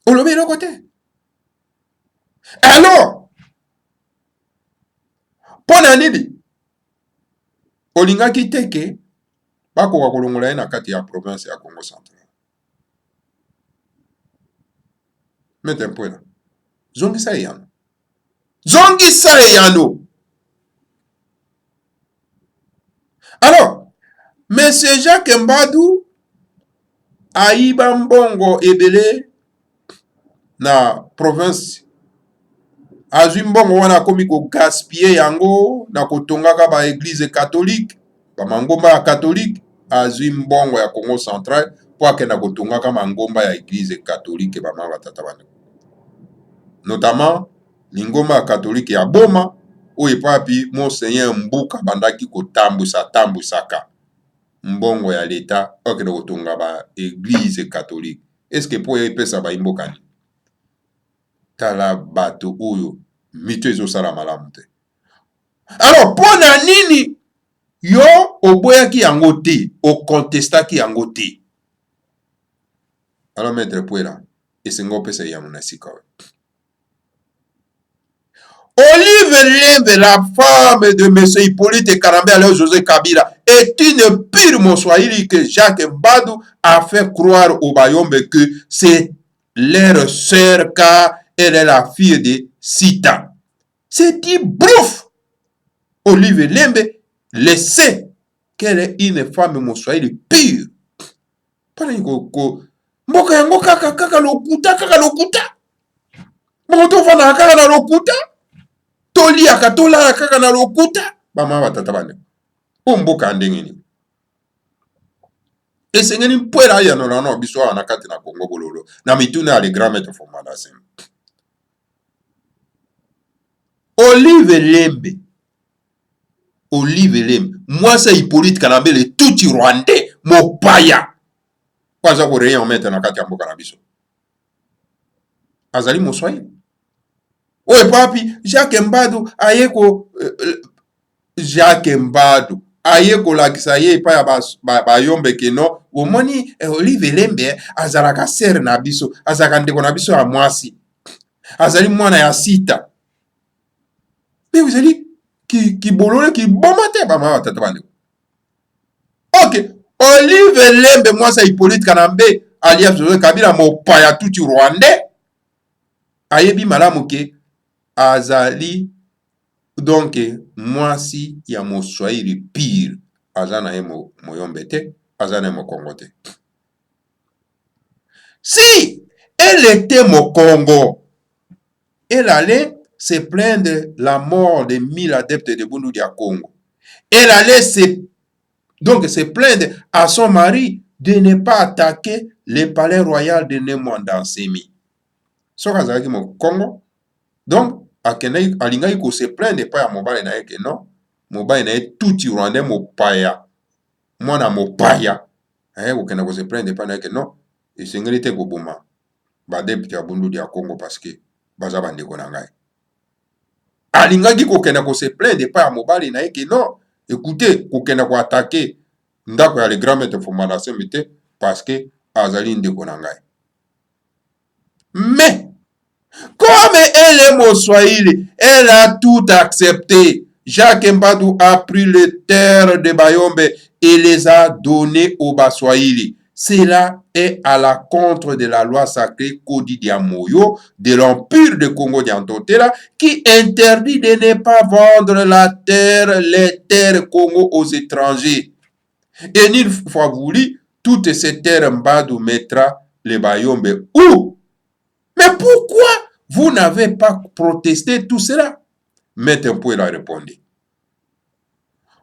Olobi eloko te. Alors pona nini olingaki teke bakoka kolongola ye na kati ya province ya Congo Central? Maître Puela, zongisa ye yano. Zongisa ye yano. Alors, M. Jacques Mbadou ayiba mbongo ebele na province. Azwi mbongo wana akomi ko gaspiller yango na kotongaka ba église catholique, ba mangomba ya catholique. Azwi mbongo ya Congo Central po akenda kotongaka mangomba ya église catholique ba mama batata bana. Notamment lingomba ya catholique ya Boma oyo epapi Monseigneur Mbouka bandaki kotambwisaka mbongo ya leta okende kotonga ba église catholique. Est-ce que po epesa ba imbokani? Tala bato oyo mito ezosala malamu te. Alors pona nini yo oboyaki yango te, okontestaki yango te? Alors Maître Puela esengo opesa yano na sika. Olive Lembe, la femme de M. Hippolyte Karambé alors José Kabila, est une pure Monswahili que Jacques Mbadou a fait croire au Bayombe que c'est leur sœur car elle est la fille de Sita. C'est dit brouf. Olive Lembe le sait qu'elle est une femme Monswahili pure. Mboka yango kaka lokuta. Mboka tofana kaka na lokuta. Toliaka tolala kaka na lokuta. Bama batata bane. Mboka ndenge ni. Esengeni Mpuela ya no biso wana kati na Congo bololo. Na mituna ya le grand maître Fomana Sem. Olive Lembe. Moi c'est Hippolyte Karambé le tout rwandais mopaya. Kwaza ko reyon mettre na kati ya mboka na biso. Azali Moswahili. Oye papi, Jacques Mbadou aye kolakisa ye pa ya bayombe keno omoni Olive Lembe azalaka sere na biso, azalaka ndeko na biso ya mwasi, azali mwana ya Sita. Mais vous allez qui bolole qui bomate ba ma tata bande. OK, Olive Lembe moi ça Hippolyte Karambé alias José Kabila mopaya tuti rwandais ayebi malamu ke azali donc mwasi ya Moswahili pire, azana ye moyombe te, azana ye mokongo te. Si elle était Mokongo, elle allait se plaindre la mort de 1000 adeptes de Bundu dia Congo. Elle allait se plaindre à son mari de ne pas attaquer le palais royal de Nemwanda Nsemi. Soki azalaki Congo, donc alingaki se plaindre epai ya mobali na ye ke non, mobali na ye tuti rwandais mopaya, mwana mopaya, kokende se plaindre epai na ye ke non, esengeli te koboma badepute ya bundudi ya Congo parce que baza bandeko na ngai. Alingaki kokende se plaindre epai ya mobali na ye ke non, écoutez, kokende attaquer ndako ya le grand maître Fumana Nsembi te parce que azali ndeko na ngai. Mais comme elle est Moswahili, elle a tout accepté. Jacques Mbadou a pris les terres de Bayombe et les a données aux Baswahili. Cela est à la contre de la loi sacrée Kodi Diamoyo de l'Empire de Congo d'Antotela qui interdit de ne pas vendre les terres Congo aux étrangers. Et une fois voulu, toutes ces terres Mbadou mettra les Bayombe où? Mais pourquoi vous n'avez pas protesté tout cela? Maître Pouela répondit.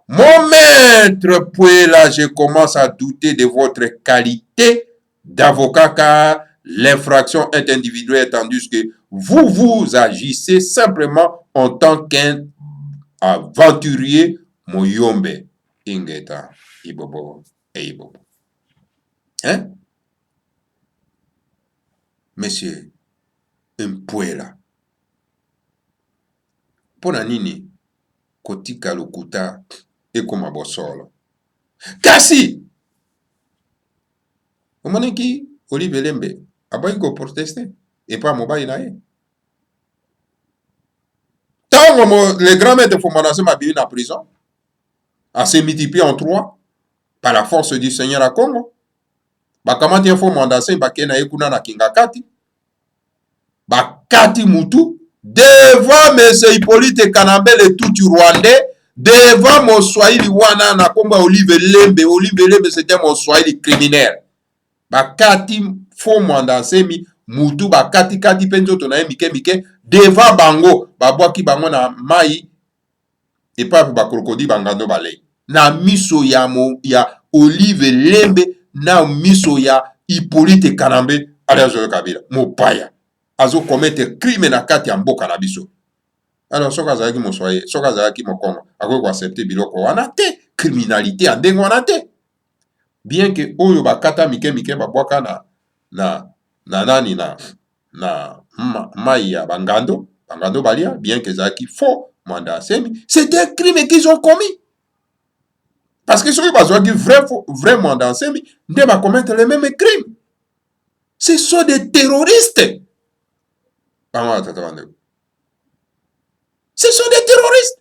Mon maître Pouela, je commence à douter de votre qualité d'avocat car l'infraction est individuelle tandis que vous agissez simplement en tant qu'un aventurier Moyombe. Ingeta, Ibobo et Ibobo. Hein? Monsieur Mpouela. Pona nini kotika lokuta ekoma bosolo. Kasi omoneki Olive Lembe abai ko protester et pas mobile na ye. Tant le grand maître Fumana Nsembi a bien en prison, a se multiplié en 3 par la force du Seigneur à Congo. Bakamati info mandase bakena ekuna na Kingakati. Bakati mutu devant M. Hippolyte Kanambele tout rwandais, devant mon Swahili wana na komba Olive Lembe. Olive Lembe c'était mon Swahili criminel. Bakati fo Mwanda Nsemi mutu bakati kati penzo to na mike devant bango babwaki bango na mai et pas ba crocodile bangando balei. Na miso ya Olive Lembe na miso ya Hippolyte Kanambele alias Kabila mopaya. Azo commettre crime na kati ya mboka na biso. Alors soka azalaki Moswahili, soka azalaki Mokongo, akoki ko accepter biloko wana te, criminalité ya ndenge wana te. Bien que oyo bakata mike babwaka na mai ya bangando balia, bien que ezalaki faux Mwanda Nsembi, c'est un crime qu'ils ont commis. Parce que ceux qui bazwaki vrai Mwanda Nsembi, nde ba commettre les mêmes crimes. Ce sont des terroristes. Ce sont des terroristes.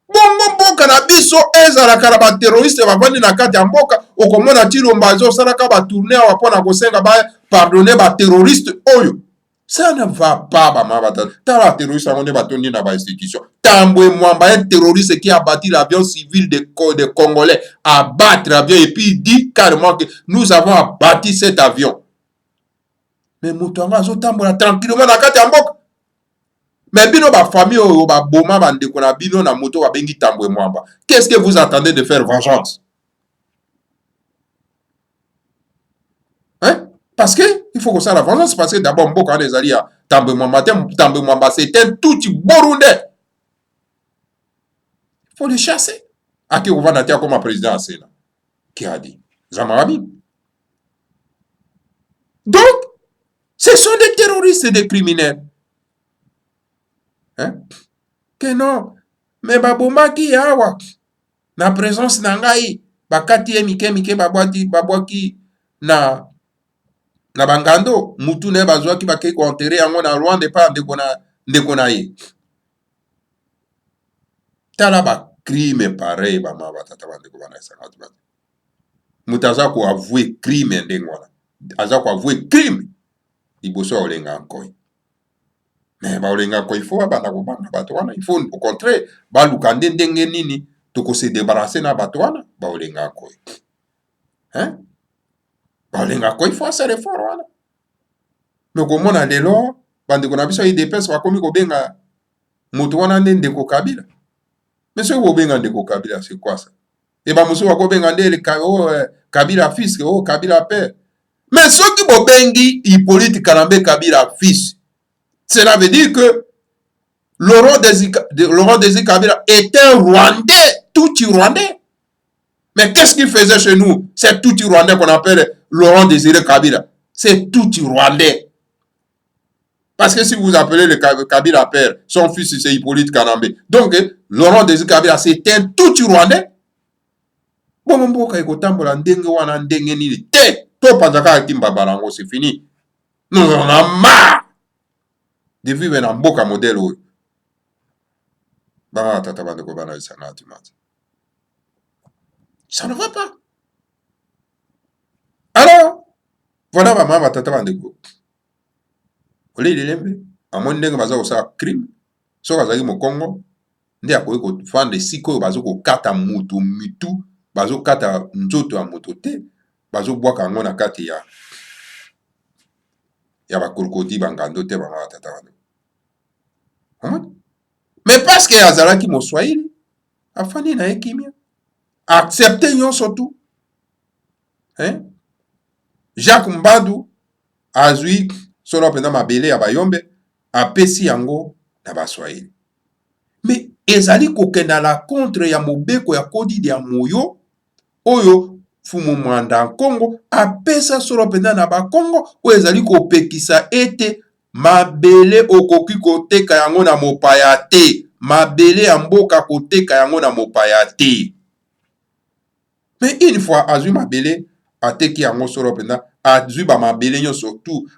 Bongo mboka na biso ezalaka na ba terroriste bavandi na kati ya mboka okomona Chilombo azosalaka ba tourner awa pona kosenga ba pardonner ba terroriste oyo. Ça ne va pas bamabata. Tala terroriste amonde batondi na ba institution. Tambwe Mwamba, un terroriste qui a bâti l'avion civil des Congolais, a battre l'avion et puis il dit carrément que nous avons abattu cet avion. Mais Moutouanga azotambola tranquillement na kati ya mboka. Mais bino ba famille oyo ba boma bandeko na bino na moto ba bengi Tambwe Mwamba. Qu'est-ce que vous attendez de faire vengeance? Hein? Parce que il faut que ça la vengeance parce que d'abord mboka na ezali ya Tambwe Mwamba c'est un tout Burundais. Il faut le chasser. Aki ovana tia comme président Sénat. Qui a dit? Zamarabi. Donc ce sont des terroristes et des criminels. Hein? Que non. Mais babomaki awa. Na présence nangai. Bakati mike babwaki na bangando. Mutu ne bazwaki bakei ko enterrer yango na Rwanda pa ndeko na ye. Tala ba crime pareil bama batata bandeko bana esangatu ba. Mutaza ko avouer crime ndengwana. Aza ko avouer crime. Iboso olenga nkoi. Mais baolenga nkoi il faut abana ko bana bato wana, il faut au contraire ba lukande ndenge nini toko se débarrasser na bato wana baolenga nkoi. Hein? Baolenga nkoi il faut se réformer wana. Mais komona lelo bandeko na biso IDPS bakomi ko benga mutu wana ndeko Kabila. Mais ce que benga ndeko Kabila, c'est quoi ça? Et bah musu wako benga ndele Kabila fils, Kabila père. Mais ceux qui bobengi Hippolyte Karambe Kabila fils, cela veut dire que Laurent Désiré Kabila était un Rwandais, tout Rwandais. Mais qu'est-ce qu'il faisait chez nous? C'est tout Rwandais qu'on appelle Laurent Désiré Kabila. C'est tout Rwandais. Parce que si vous appelez le Kabila père, son fils c'est Hippolyte Karambe. Donc, Laurent Désiré Kabila, c'était un tout Rwandais. Bon, mboka ekotambola ndenge wana ndenge nini te. To panzaka kimba barango, c'est fini. Nous on a marre de vivre dans mboka modèle. Bah, tata bandeko bana isanati mat. Ça ne va pas. Alors, voilà maman tata bandeko. Ole lilembe, amon ndenge baza kosa crime. So kazaki mo Congo, ndi akoki kofanda sikoyo bazo kokata mutu mitu, bazo kata nzoto ya moto te, bazo bwaka yango na kati ya bakorokodi bangando te maman tata bandeko. Mais parce que azalaki moswahili, afandi na ye kimia. Accepter nyonso tu. Hein? Jacques Mbadu azwi solo pena mabele ya bayombe apesi yango na baswahili. Mais ezali kokenda la contre ya mobeko ya kodi ya moyo oyo fumu mwanda Kongo apesa solo pena na bakongo oyo ezali kopekisa ete mabele okoki koteka yango na mopaya te. Mabele ya mboka koteka yango na mopaya te. Mais une fois azwi mabele ateki yango solo pena azwi ba mabele nyo surtout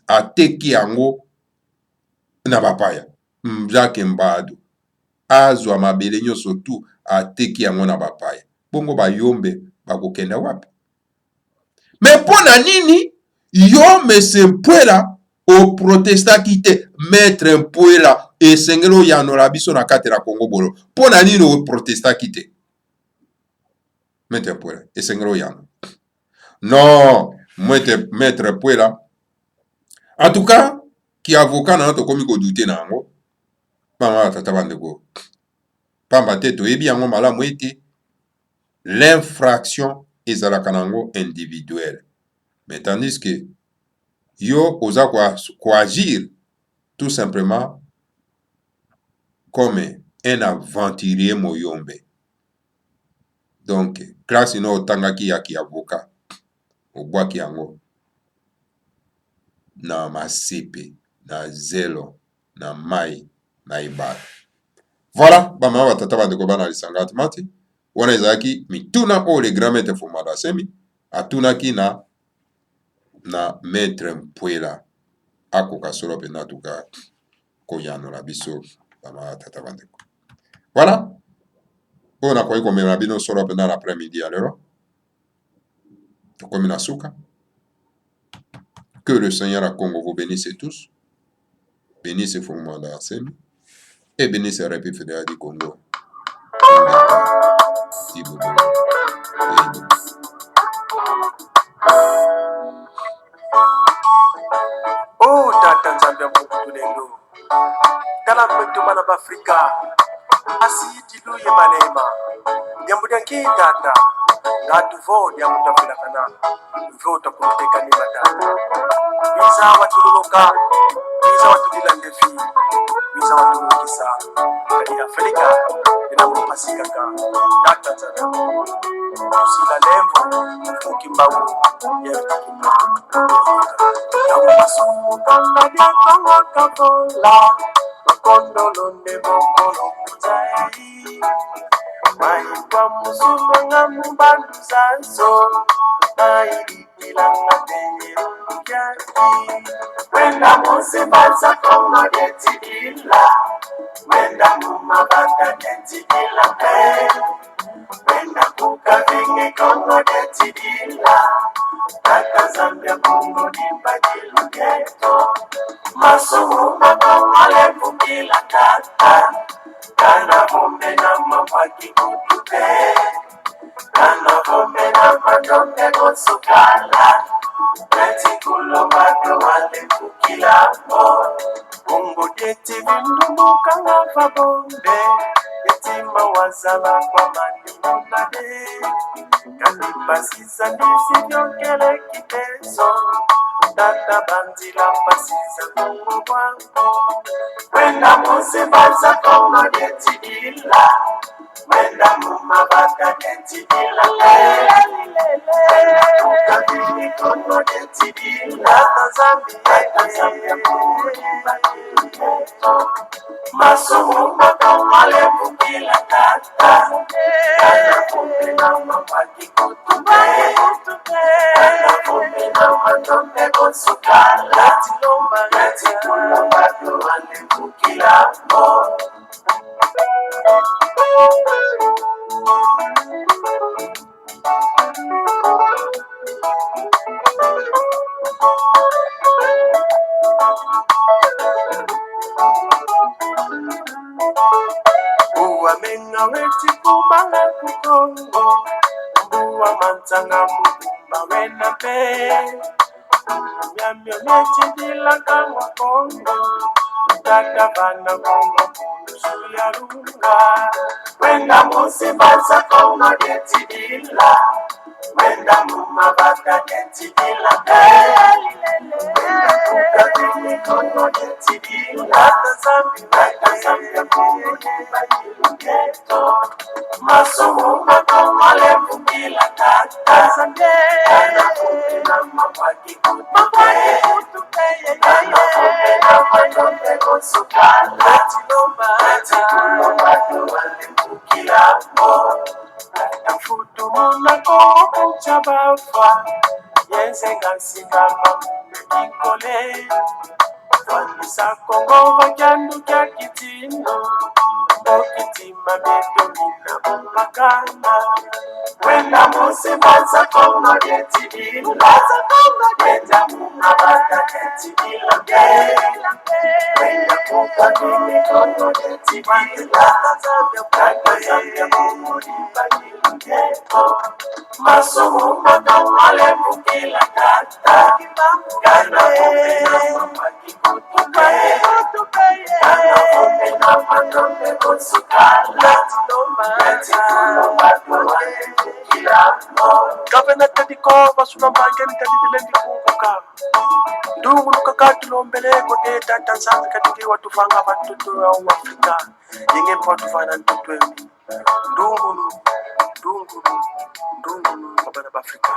ateki yango na bapaya. Jacques Mbadu azwa mabele nyo surtout ateki yango na bapaya. Bongo bayombe bakokenda wapi? Mais pona nini yo mese Mpwela o protestaki te maître Mpwela esengelo yanola biso na kati la Congo bolo. Pona nini o protestaki te maître Mpwela esengelo yano? Non, maître Mpwela. En tout cas, qui avocat na to komi ko douter na ngo. Mama tata bandeko. Pamba te to yebi yango malamu ete l'infraction ezalaka nango individuelle. Mais tandis que yo oza ko agir tout simplement comme un aventurier moyombe. Donc, classe ino otangaki ya ki avocat. Obwaki yango na masepe, na zelo, na mai, na ibala. Voilà, bama batata bandeko bana lisangati mati. Wana ezalaki mituna o le grand maître Fumada Semi atunaki na maître Mpwela akoka solo pena tuka koyanola biso bama batata bandeko. Voilà. On a quoi comme bino solo pena l'après-midi alors. Tokomi na suka. Que le Seigneur à Congo vous bénisse tous. Bénisse Fumada Semi et bénisse la République fédérale du Congo. Oh, tata Nzambia Mukutulendo. Kala mwetu mana Afrika. Asiti luye malema. Nyambudanki tata. Ngatu vo ya mutafila kana. Vota kuteka ni matata. Biza watululoka. Biza watulilandefi. Biza watulukisa. Kani Afrika. Ina mupasika ka. Tata Nzambia. Tusila lembo. Mukimbawu. Yevta kimbawu. Yamasumukanda byakongo kabola makondolonde bokolo kutai maikwa musumenga mubandu zanso naidikilanga teyerukyaki wenda musibanza kongo detidila wenda mumabaka detidila pe wenda kukavinge kongo detidila Tata Zambia Congo Nimbadilo Ghetto Masumu Mabawale Bukila Tata Kana Vombe na Mawaki Kutube Kana Vombe na Madombe Gosukala Netikulo Madawale Bukila Mo Congo Deti Vindu Mukanga Vabombe Yetima wazala kwa mani munane, kanipasiza nisivyokele kiteso, tata banzila mpasiza Kongo kwangu. Wenda musibaza Kongo netidila, wenda mumabaka netidila, ukabili Kongo netidila, Zambia Kongo netidila, masumu makamale mukila tata, kana kumbe na mabaki kutupe, kana kumbe na matombe konsukala, lati kulomba duwane mukila mo. Uwa menga weti kubanga kukongo, uwa manzanga mubumba wena pe, nyamyo nechi dila kama kongo, tata bana kongo kulusu ya lunga. Wenda musibaza kongo neti dila, wenda mumabaka neti dila pe, wenda kukabini kongo neti dila, Zambia kongo neba geto, masumu makamale mukila tata, kana kumbe na mabaki kutupe, kana kumbe na matombe konsukala, lati kulomba duwane mukila mo. Tafutu mulako kuchabafa, yenzenga singama mumekikole, Vanisa Kongo vajandu kya kitindo, okitima beto mina umpakana. Wenda musibaza Kongo netidila, wenda mumabaka netidila ke, wenda kukabili Kongo netidila, kaka Zambia Kongo nibagila geto, masumu makamale mukila tata, kana kumbe na mabaki kutupe, kana kumbe na matombe konsukala, lati kulomba duwane mukila mo. Gavana tadiko basuna mbangeni tadidilendi kukuka, ndungu nukakati lombeleko neta tanzami katiki watufanga batutu ya Afrika, yenge mpa watufana ntutu emi, ndungu nu, gavana b'Afrika.